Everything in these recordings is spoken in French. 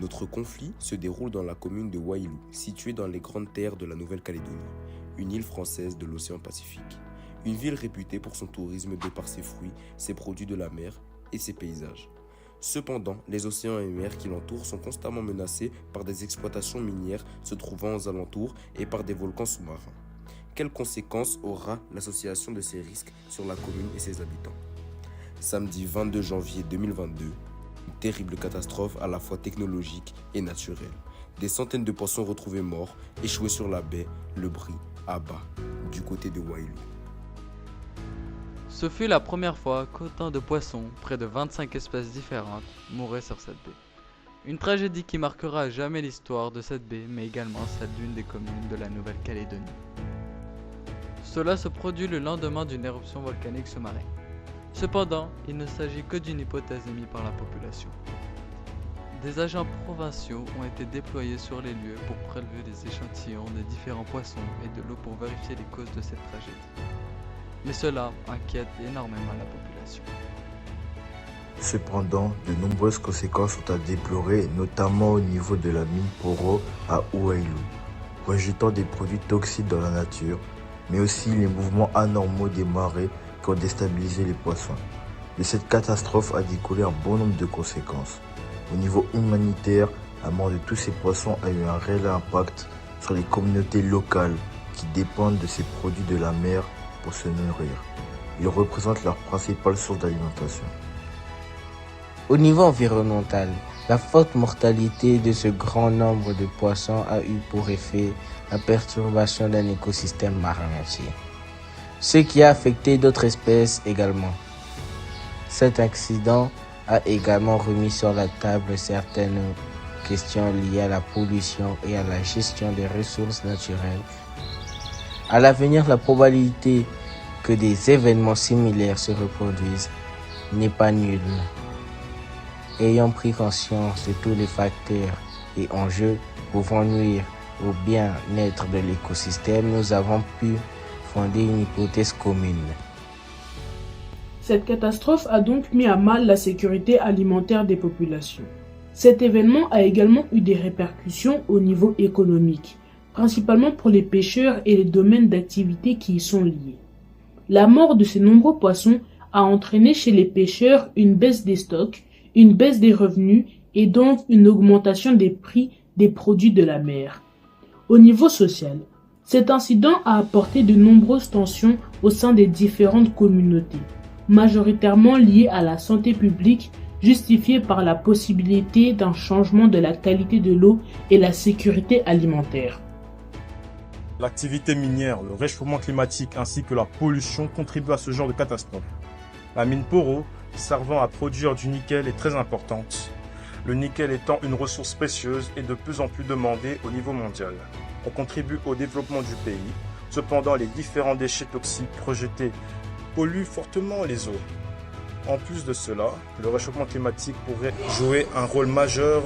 Notre conflit se déroule dans la commune de Wailou, située dans les grandes terres de la Nouvelle-Calédonie, une île française de l'océan Pacifique. Une ville réputée pour son tourisme de par ses fruits, ses produits de la mer et ses paysages. Cependant, les océans et mers qui l'entourent sont constamment menacés par des exploitations minières se trouvant aux alentours et par des volcans sous-marins. Quelles conséquences aura l'association de ces risques sur la commune et ses habitants? Samedi 22 janvier 2022, une terrible catastrophe à la fois technologique et naturelle. Des centaines de poissons retrouvés morts, échoués sur la baie Le Brie, à bas, du côté de Wailou. Ce fut la première fois qu'autant de poissons, près de 25 espèces différentes, mouraient sur cette baie. Une tragédie qui marquera à jamais l'histoire de cette baie, mais également celle d'une des communes de la Nouvelle-Calédonie. Cela se produit le lendemain d'une éruption volcanique sous-marine. Cependant, il ne s'agit que d'une hypothèse émise par la population. Des agents provinciaux ont été déployés sur les lieux pour prélever des échantillons des différents poissons et de l'eau pour vérifier les causes de cette tragédie. Mais cela inquiète énormément la population. Cependant, de nombreuses conséquences sont à déplorer, notamment au niveau de la mine Poro à Wailou, rejetant des produits toxiques dans la nature, mais aussi les mouvements anormaux des marées qui ont déstabilisé les poissons. De cette catastrophe a découlé un bon nombre de conséquences. Au niveau humanitaire, la mort de tous ces poissons a eu un réel impact sur les communautés locales qui dépendent de ces produits de la mer pour se nourrir. Ils représentent leur principale source d'alimentation. Au niveau environnemental, la forte mortalité de ce grand nombre de poissons a eu pour effet la perturbation d'un écosystème marin entier, ce qui a affecté d'autres espèces également. Cet accident a également remis sur la table certaines questions liées à la pollution et à la gestion des ressources naturelles. À l'avenir, la probabilité que des événements similaires se reproduisent n'est pas nulle. Ayant pris conscience de tous les facteurs et enjeux pouvant nuire au bien-être de l'écosystème, nous avons pu fonder une hypothèse commune. Cette catastrophe a donc mis à mal la sécurité alimentaire des populations. Cet événement a également eu des répercussions au niveau économique, principalement pour les pêcheurs et les domaines d'activité qui y sont liés. La mort de ces nombreux poissons a entraîné chez les pêcheurs une baisse des stocks, une baisse des revenus et donc une augmentation des prix des produits de la mer. Au niveau social, cet incident a apporté de nombreuses tensions au sein des différentes communautés, majoritairement liées à la santé publique, justifiées par la possibilité d'un changement de la qualité de l'eau et la sécurité alimentaire. L'activité minière, le réchauffement climatique ainsi que la pollution contribuent à ce genre de catastrophe. La mine Poro, servant à produire du nickel, est très importante. Le nickel étant une ressource précieuse et de plus en plus demandée au niveau mondial. On contribue au développement du pays. Cependant, les différents déchets toxiques rejetés polluent fortement les eaux. En plus de cela, le réchauffement climatique pourrait jouer un rôle majeur,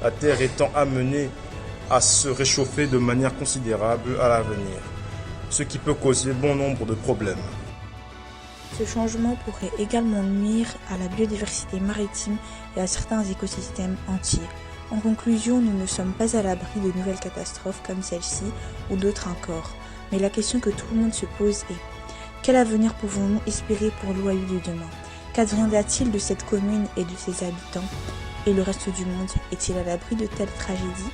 la Terre étant amenée à se réchauffer de manière considérable à l'avenir, ce qui peut causer bon nombre de problèmes. Ce changement pourrait également nuire à la biodiversité maritime et à certains écosystèmes entiers. En conclusion, nous ne sommes pas à l'abri de nouvelles catastrophes comme celle-ci ou d'autres encore. Mais la question que tout le monde se pose est: quel avenir pouvons-nous espérer pour l'Oahu de demain? Qu'adviendra-t-il de cette commune et de ses habitants? Et le reste du monde est-il à l'abri de telles tragédies?